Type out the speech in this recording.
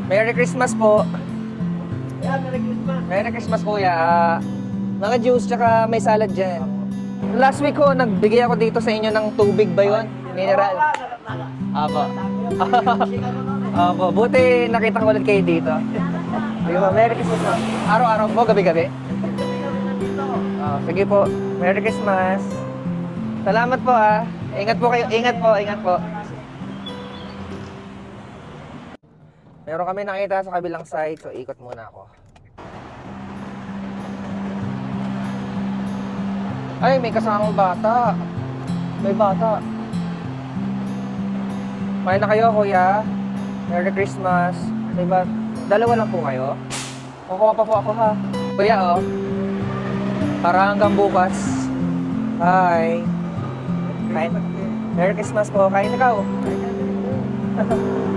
Merry Christmas po. Yeah, Merry Christmas. Merry Christmas, kuya. Mga juice tsaka may salad dyan. Last week ko, nagbigay ako dito sa inyo ng tubig ba yun? Mineral. Apo. Apo. Buti nakita ko ulit kayo dito. Sige po, Merry Christmas po. Araw-araw po, gabi-gabi. Sige po, Merry Christmas. Salamat po ah. Ingat po kayo, ingat po, ingat po. Meron kami nakita sa kabilang side, so ikot muna ako. Ay, may kasamang bata. May bata. Kumain na kayo, kuya. Merry Christmas. Diba? Dalawa lang po kayo? Kukuha pa po ako, ha? Kuya, oh. Para hanggang bukas. Hi. Kain. Merry Christmas po. Kain na ka, oh.